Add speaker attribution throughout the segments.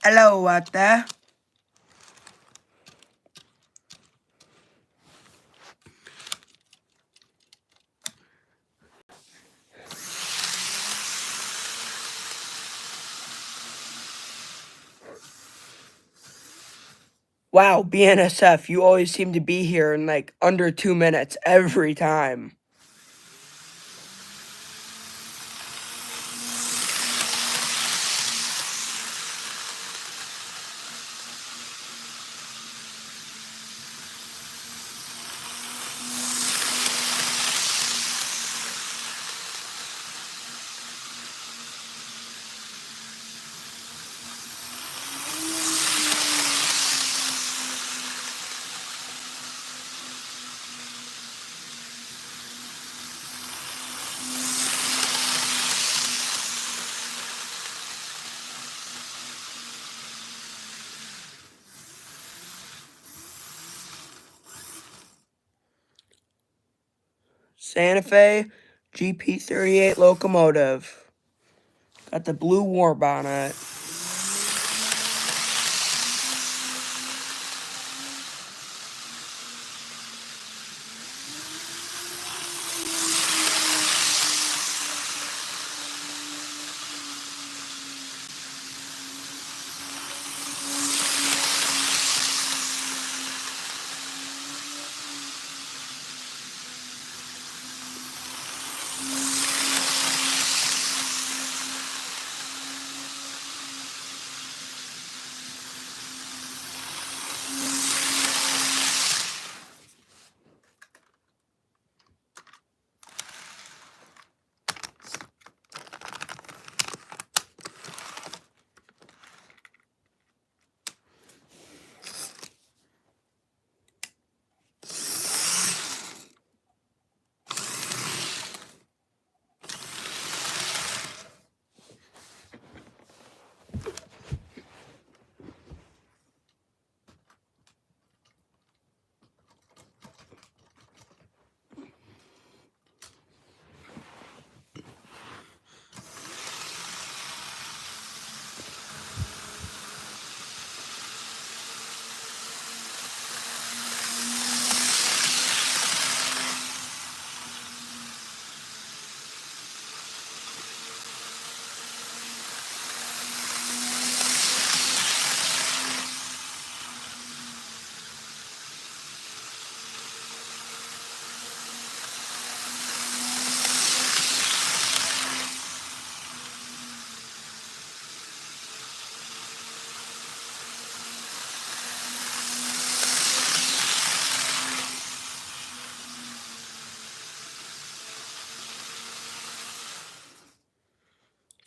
Speaker 1: Hello out there. Wow, BNSF, you always seem to be here in like under 2 minutes every time. Santa Fe GP38 locomotive. Got the blue warp on it.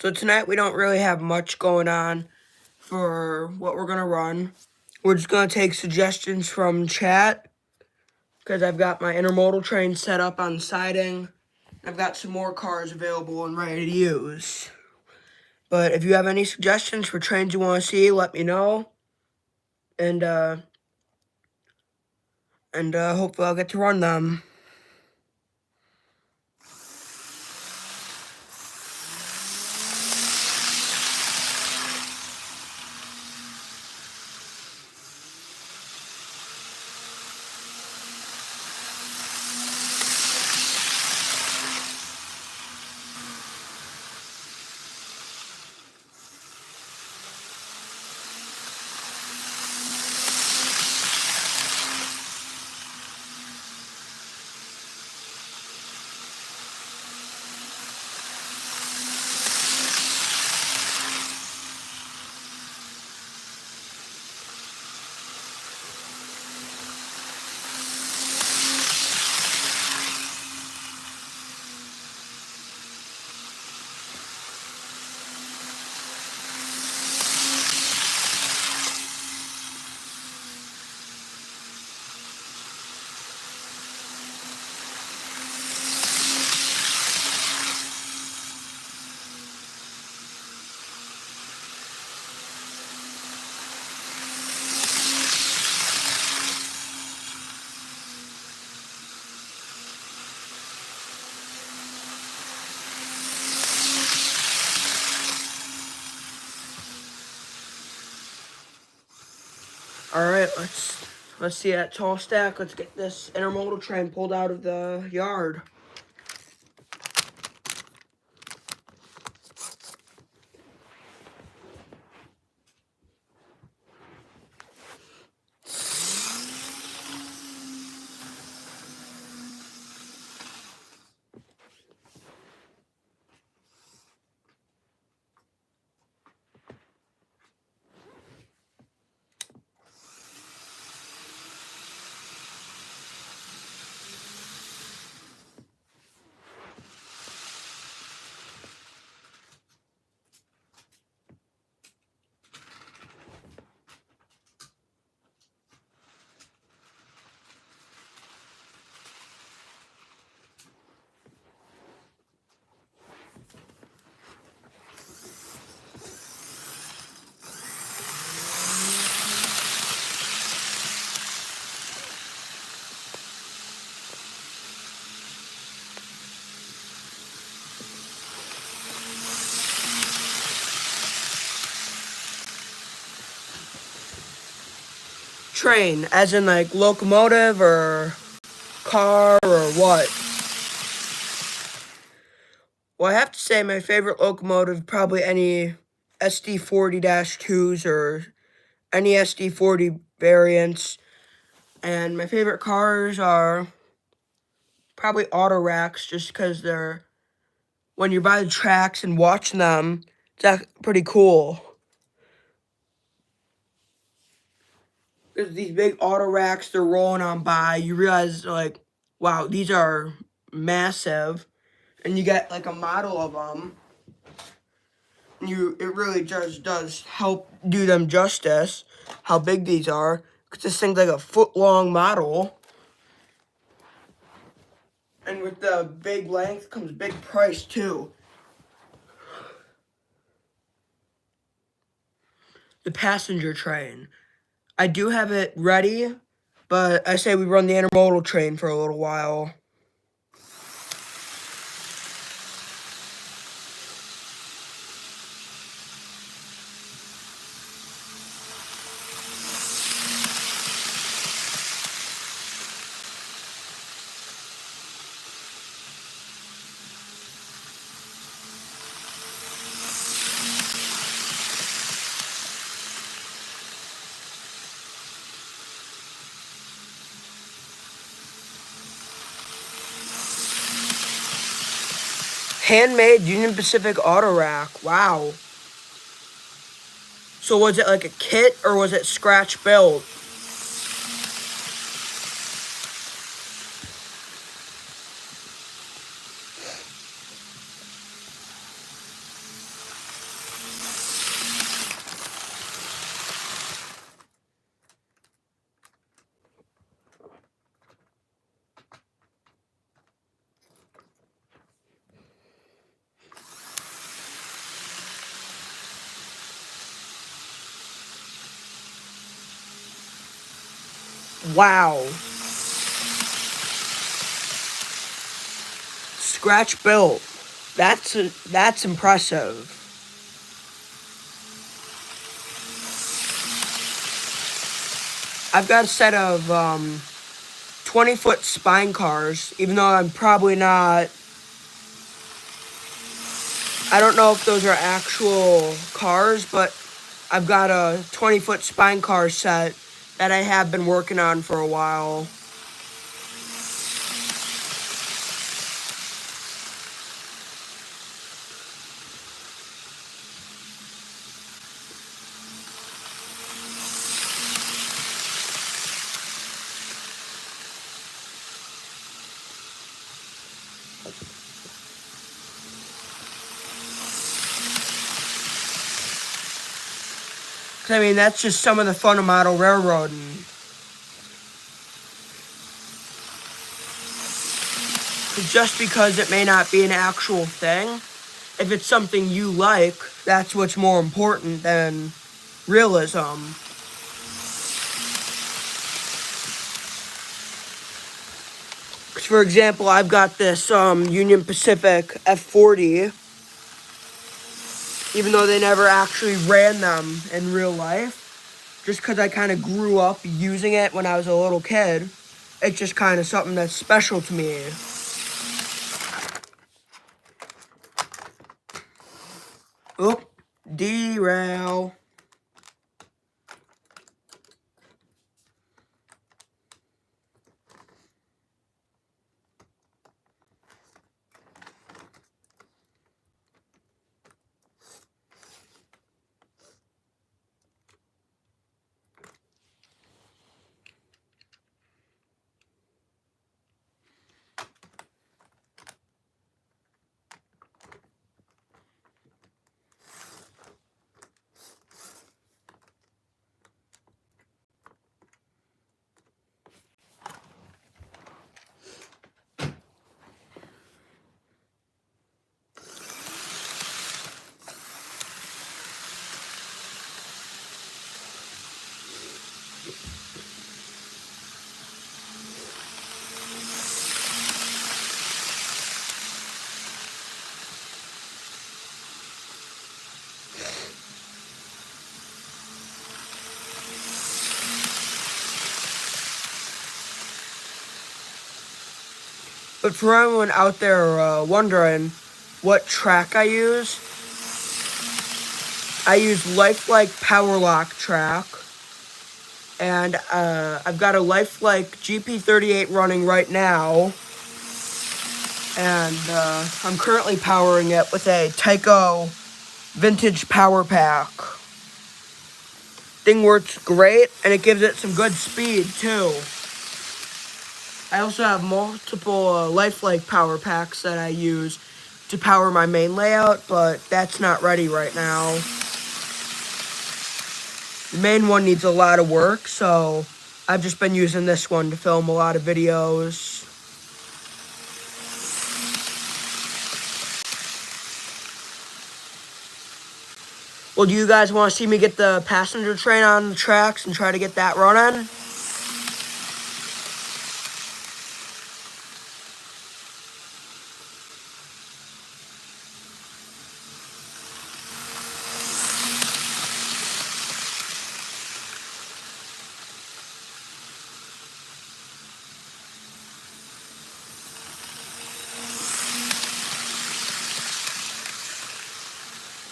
Speaker 1: So tonight we don't really have much going on for what we're gonna run. We're just gonna take suggestions from chat because I've got my intermodal train set up on siding. I've got some more cars available and ready to use. But if you have any suggestions for trains you want to see, let me know. And hopefully I'll get to run them. All right, let's see that tall stack. Let's get this intermodal train pulled out of the yard. Train, as in like locomotive or car or what? Well, I have to say my favorite locomotive, probably any SD40-2s or any SD40 variants. And my favorite cars are probably auto racks, just because they're, when you're by the tracks and watching them, it's pretty cool. Because these big auto racks, they're rolling on by, you realize, like, wow, these are massive. And you get, like, a model of them. It really just does help do them justice, how big these are. Because this thing's like a foot-long model. And with the big length comes big price, too. The passenger train. I do have it ready, but I say we run the intermodal train for a little while. Handmade Union Pacific auto rack. Wow. So was it like a kit or was it scratch built? Wow. Scratch built. That's impressive. I've got a set of 20-foot spine cars, even though I'm probably not. I don't know if those are actual cars, but I've got a 20-foot spine car set that I have been working on for a while. I mean, that's just some of the fun of model railroading. Just because it may not be an actual thing, if it's something you like, that's what's more important than realism. For example, I've got this Union Pacific F40, even though they never actually ran them in real life. just because I kind of grew up using it when I was a little kid. It's just kind of something that's special to me. Oop, derail. But for everyone out there wondering what track I use Lifelike Power Lock track. And I've got a Lifelike GP38 running right now. And I'm currently powering it with a Tyco Vintage Power Pack. Thing works great, and it gives it some good speed too. I also have multiple Lifelike power packs that I use to power my main layout, but that's not ready right now. The main one needs a lot of work, so I've just been using this one to film a lot of videos. Well, do you guys want to see me get the passenger train on the tracks and try to get that running?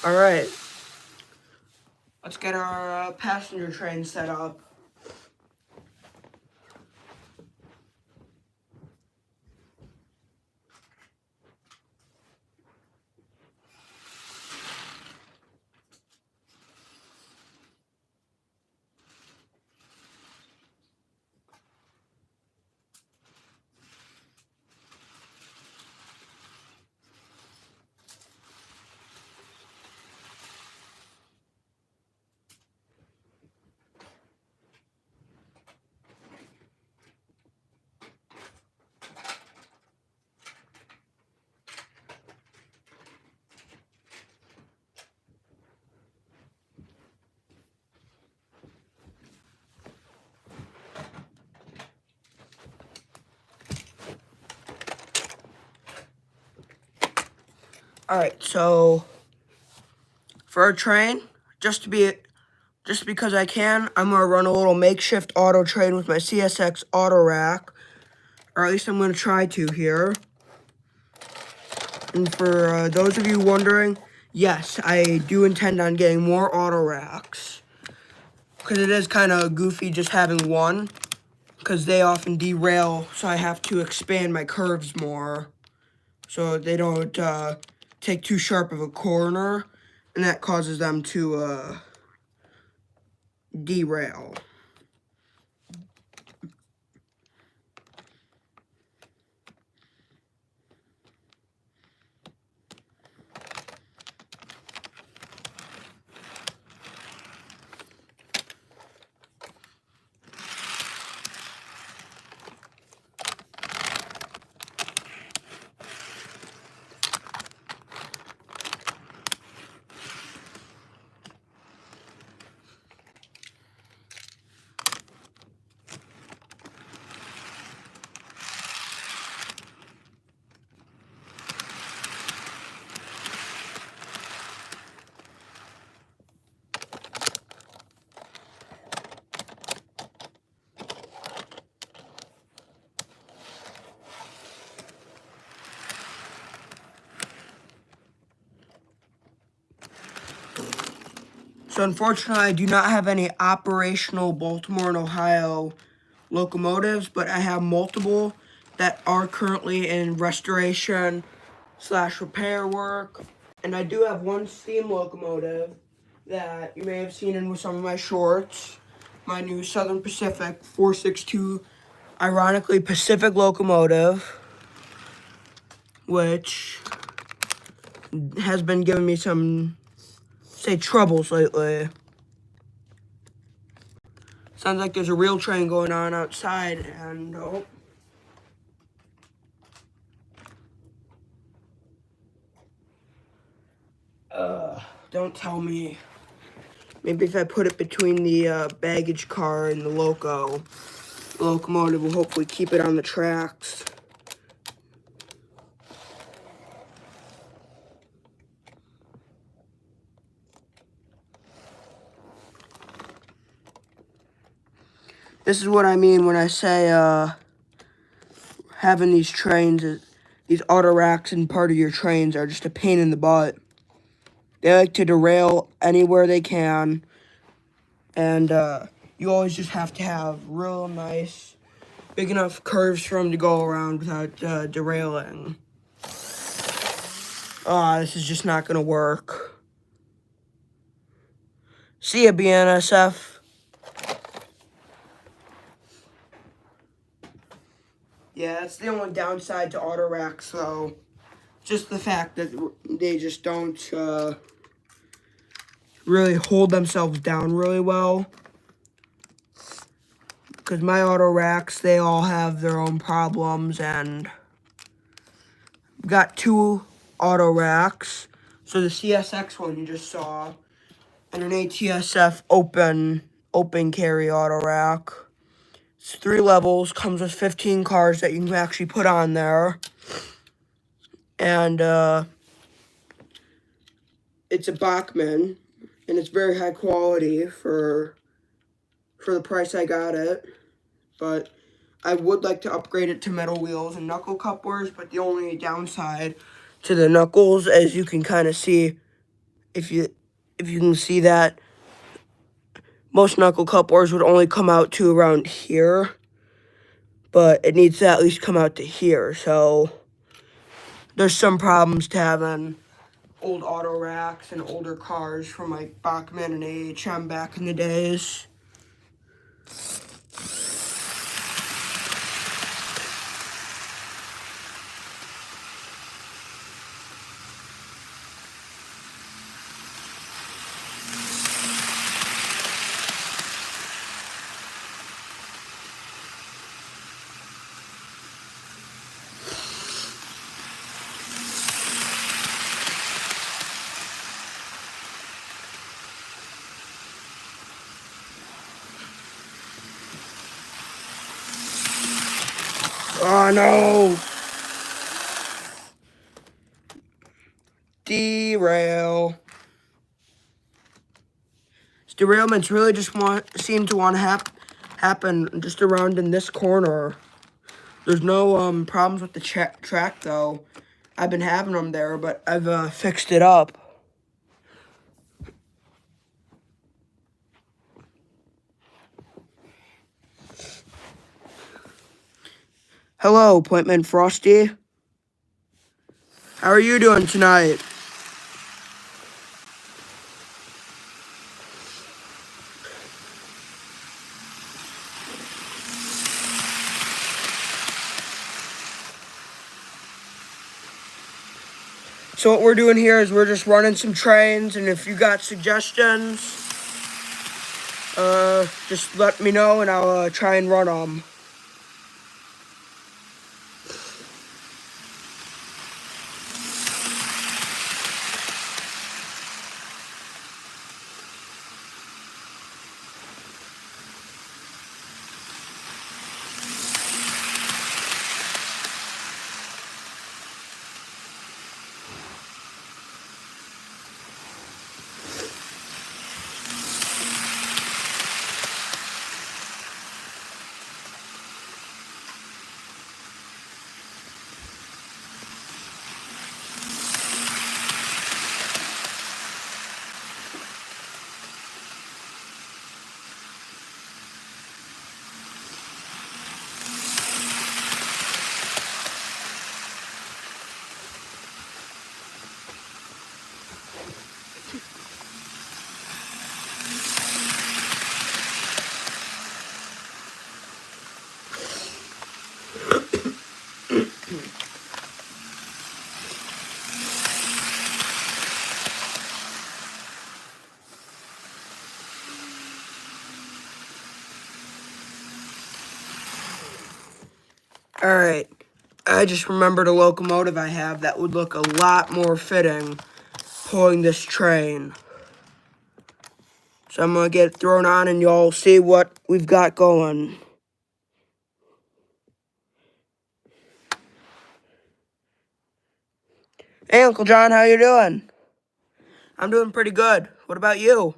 Speaker 1: All right. Let's get our passenger train set up. All right, so for our train, just because I can, I'm gonna run a little makeshift auto train with my CSX auto rack, or at least I'm gonna try to here. And for those of you wondering, yes, I do intend on getting more auto racks, because it is kind of goofy just having one, because they often derail, so I have to expand my curves more, so they don't take too sharp of a corner, and that causes them to derail. So unfortunately, I do not have any operational Baltimore and Ohio locomotives, but I have multiple that are currently in restoration / repair work. And I do have one steam locomotive that you may have seen in some of my shorts. My new Southern Pacific 462, ironically Pacific locomotive, which has been giving me some, say, troubles lately. Sounds like there's a real train going on outside, and don't tell me. Maybe if I put it between the baggage car and the locomotive will hopefully keep it on the tracks. This is what I mean when I say having these trains, these auto racks in part of your trains are just a pain in the butt. They like to derail anywhere they can, and you always just have to have real nice, big enough curves for them to go around without derailing. This is just not going to work. See ya, BNSF. Yeah, that's the only downside to auto racks, though. Just the fact that they just don't really hold themselves down really well. Because my auto racks, they all have their own problems, and got two auto racks. So the CSX one you just saw, and an ATSF open carry auto rack. It's 3 levels, comes with 15 cars that you can actually put on there. And it's a Bachmann, and it's very high quality for the price I got it. But I would like to upgrade it to metal wheels and knuckle couplers, but the only downside to the knuckles, as you can kind of see, if you can see that, most knuckle couplers would only come out to around here, but it needs to at least come out to here. So there's some problems to having old auto racks and older cars from like Bachmann and AHM back in the days. Oh no! Derail. These derailments really just seem to want to happen just around in this corner. There's no problems with the track though. I've been having them there, but I've fixed it up. Hello, Appointment Frosty. How are you doing tonight? So what we're doing here is we're just running some trains, and if you got suggestions, just let me know and I'll try and run them. Alright, I just remembered a locomotive I have that would look a lot more fitting pulling this train. So I'm going to get it thrown on and you'll see what we've got going. Hey, Uncle John, how you doing? I'm doing pretty good. What about you?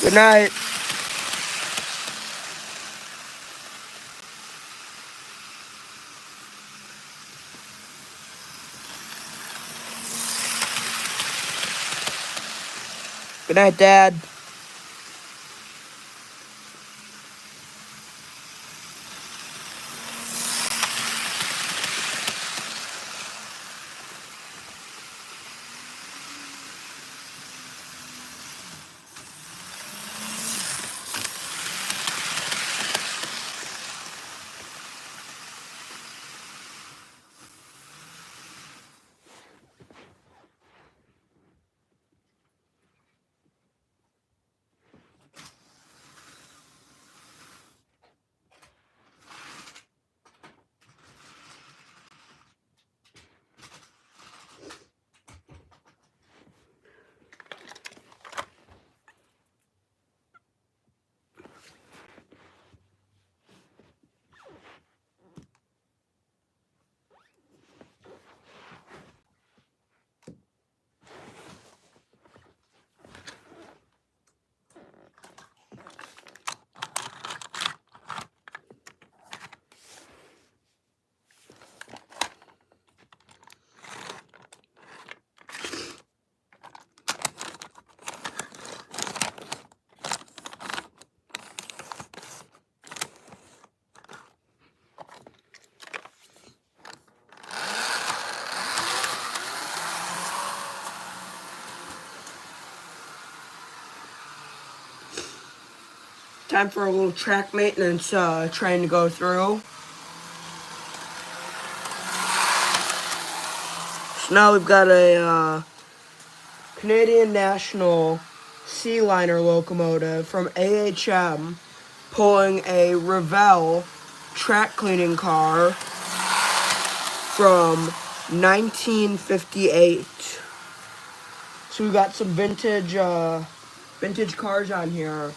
Speaker 1: Good night. Good night, Dad. Time for a little track maintenance train to go through. So now we've got a Canadian National Sea Liner locomotive from AHM pulling a Revell track cleaning car from 1958. So we got some vintage cars on here.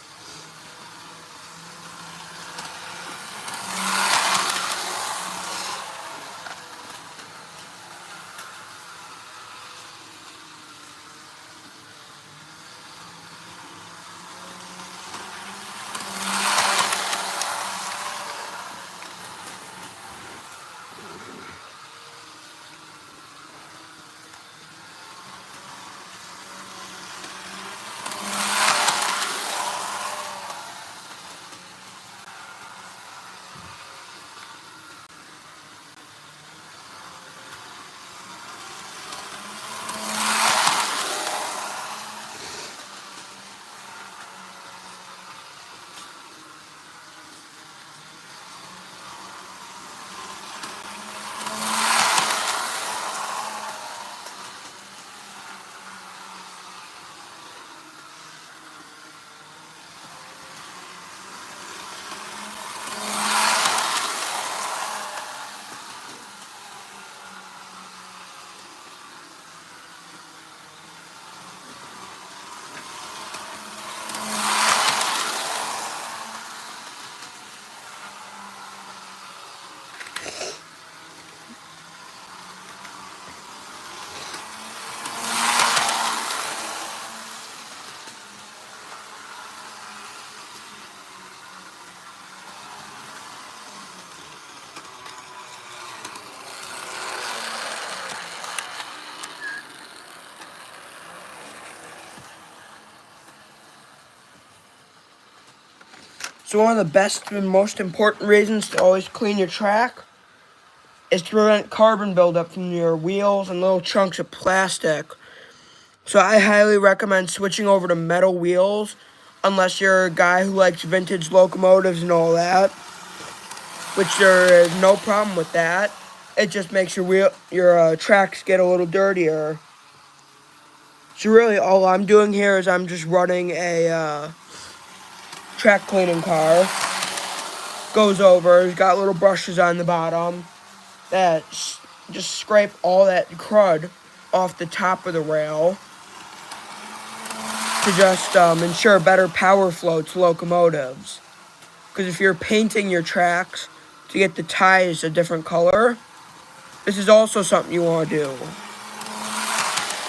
Speaker 1: So one of the best and most important reasons to always clean your track is to prevent carbon buildup from your wheels and little chunks of plastic. So I highly recommend switching over to metal wheels unless you're a guy who likes vintage locomotives and all that, which there is no problem with that. It just makes your tracks get a little dirtier. So really all I'm doing here is I'm just running a track cleaning car. Goes over, it's got little brushes on the bottom that just scrape all that crud off the top of the rail to just ensure better power flow to locomotives. Because if you're painting your tracks to get the ties a different color, this is also something you want to do.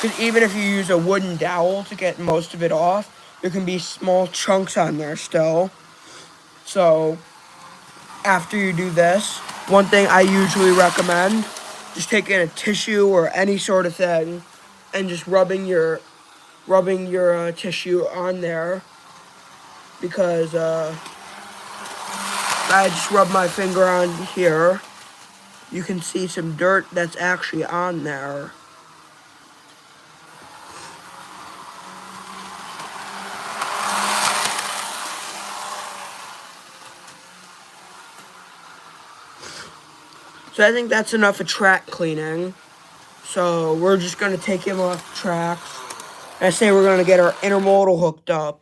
Speaker 1: Because even if you use a wooden dowel to get most of it off, there can be small chunks on there still. So after you do this, one thing I usually recommend, just taking a tissue or any sort of thing and just rubbing your tissue on there, because I just rub my finger on here, you can see some dirt that's actually on there. So I think that's enough of track cleaning. So we're just going to take him off the tracks. And I say we're going to get our intermodal hooked up.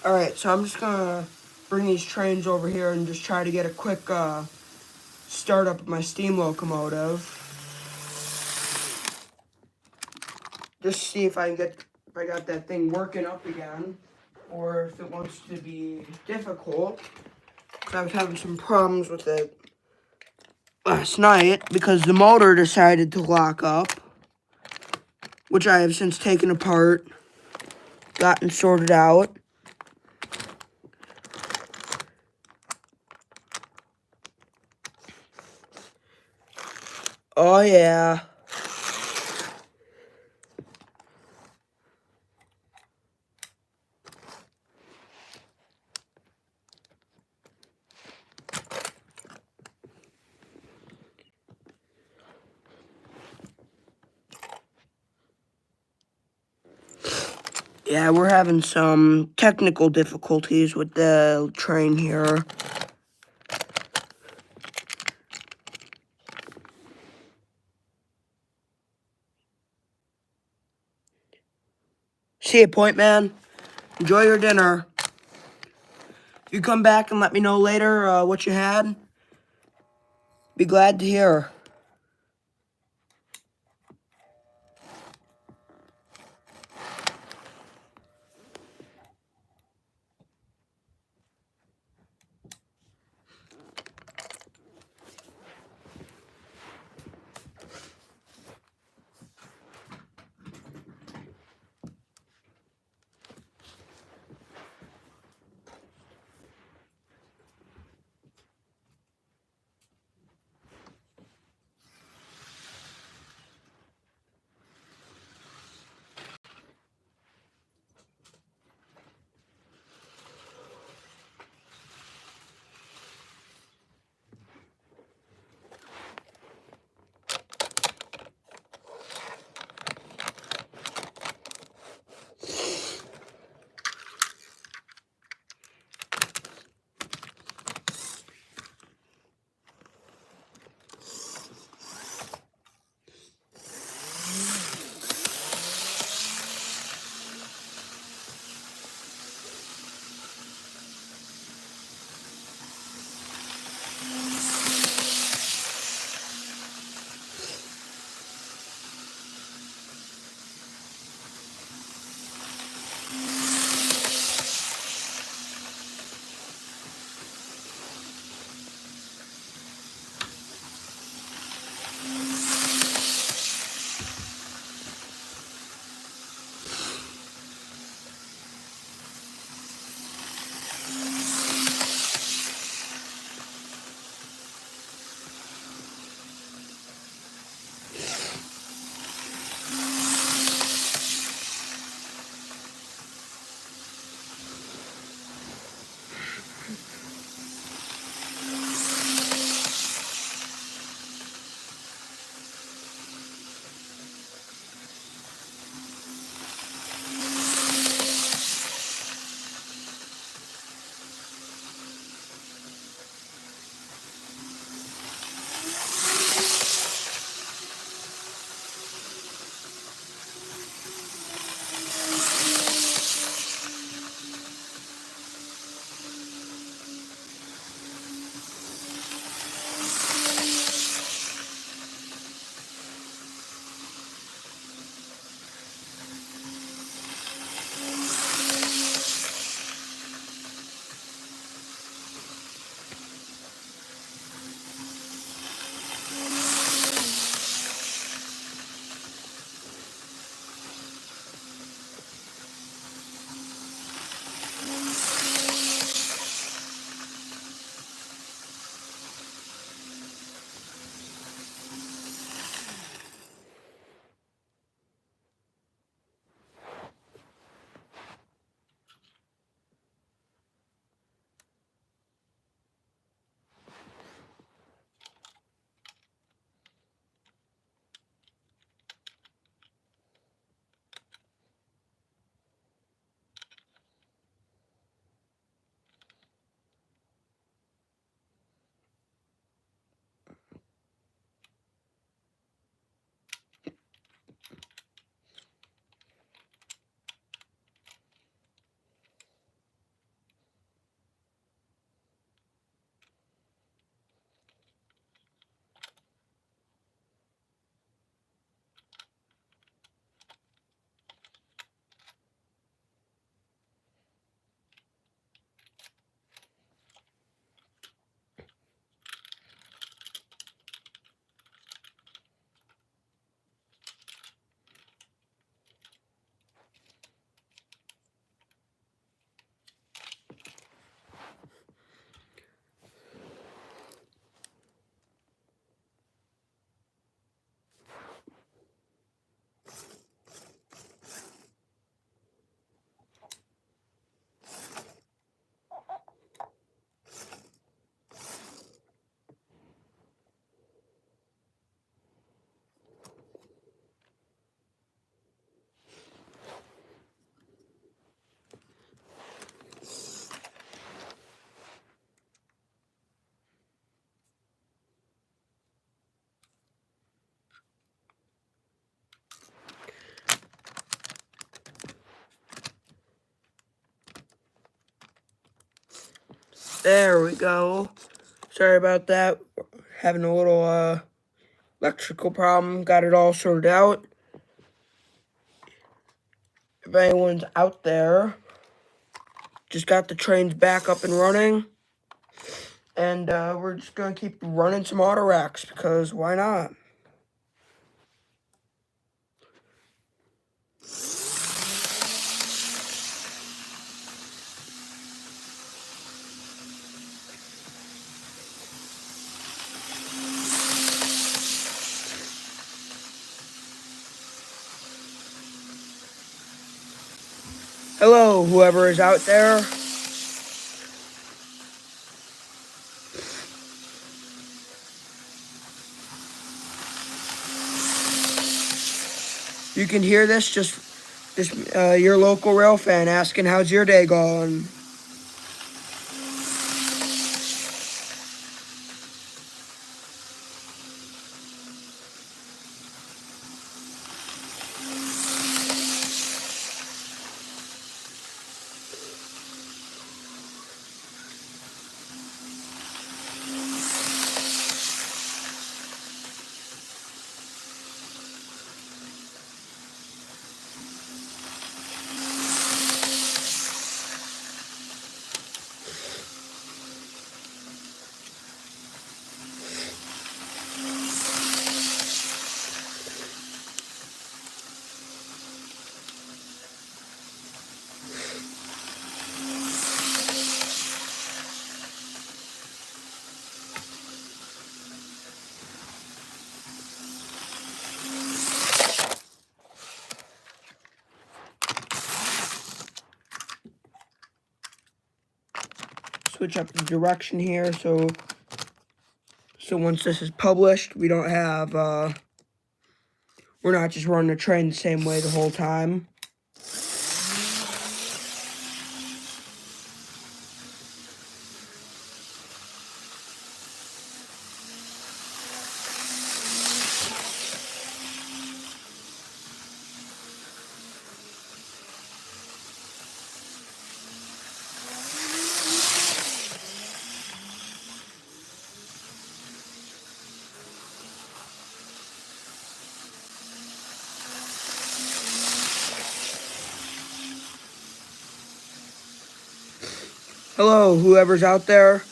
Speaker 1: Alright, so I'm just going to bring these trains over here and just try to get a quick start up of my steam locomotive. Just see if I got that thing working up again, or if it wants to be difficult. I was having some problems with it last night because the motor decided to lock up, which I have since taken apart, gotten sorted out. Oh yeah. Yeah, we're having some technical difficulties with the train here. See you, Point Man. Enjoy your dinner. If you come back and let me know later what you had, be glad to hear. There we go. Sorry about that. Having a little electrical problem. Got it all sorted out. If anyone's out there, just got the trains back up and running. And we're just going to keep running some auto racks because why not? Hello, whoever is out there. You can hear this, just your local rail fan asking how's your day going. Switch up the direction here so once this is published, we don't have we're not just running the train the same way the whole time. Hello, whoever's out there.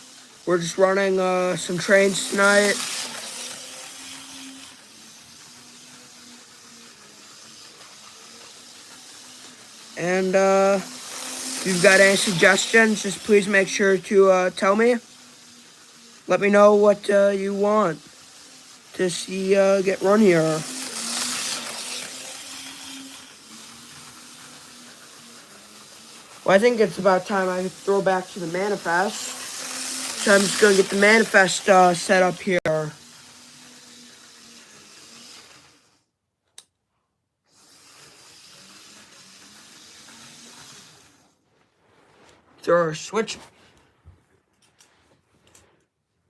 Speaker 1: We're just running some trains tonight. And if you've got any suggestions, just please make sure to tell me. Let me know what you want to see get run here. Well, I think it's about time I throw back to the manifest. So I'm just going to get the manifest set up here. Throw a switch.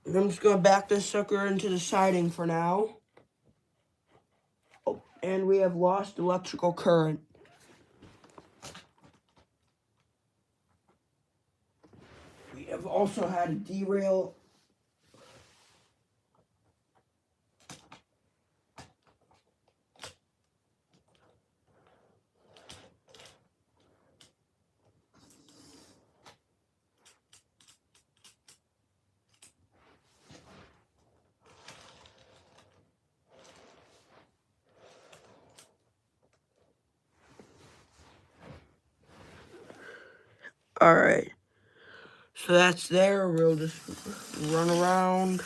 Speaker 1: I'm just going to back this sucker into the siding for now. Oh, and we have lost electrical current. We have also had a derail. Alright. So that's there. We'll just run around.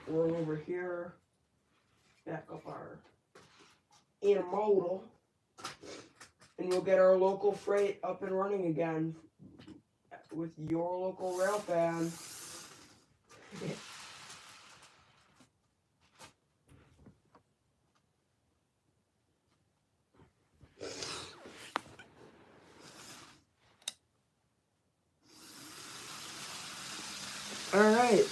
Speaker 1: Roll over here. Back up our intermodal. And we'll get our local freight up and running again with your local rail fan. Alright.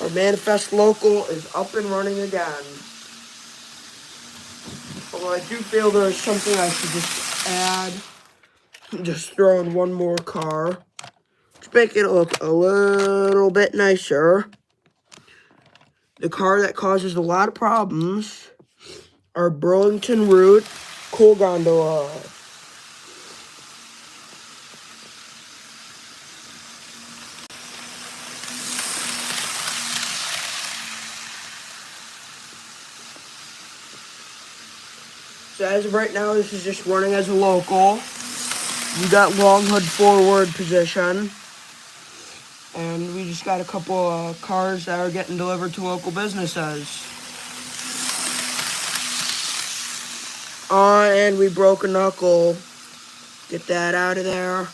Speaker 1: Our manifest local is up and running again. Although I do feel there's something I should just add. Just throw in one more car. To make it look a little bit nicer. The car that causes a lot of problems are Burlington Route Cool Gondola. So as of right now, this is just running as a local. We got long hood forward position. And we just got a couple of cars that are getting delivered to local businesses. And we broke a knuckle. Get that out of there.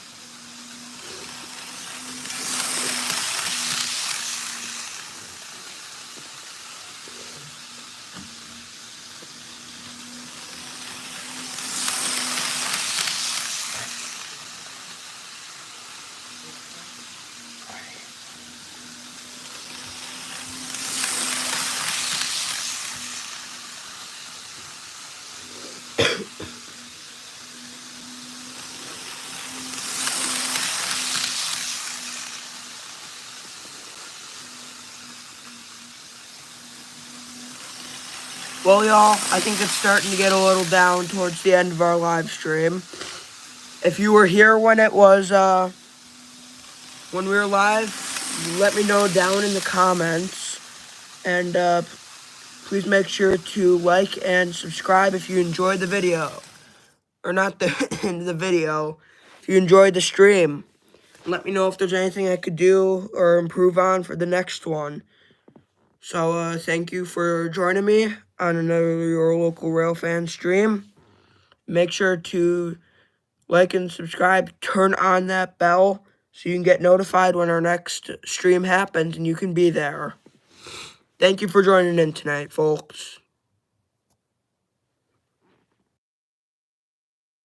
Speaker 1: Well, y'all, I think it's starting to get a little down towards the end of our live stream. If you were here when it was, when we were live, let me know down in the comments. And, please make sure to like and subscribe if you enjoyed the video. Or not the, the video. If you enjoyed the stream. Let me know if there's anything I could do or improve on for the next one. So, thank you for joining me on another Your Local Railfan stream. Make sure to like and subscribe. Turn on that bell so you can get notified when our next stream happens and you can be there. Thank you for joining in tonight, folks.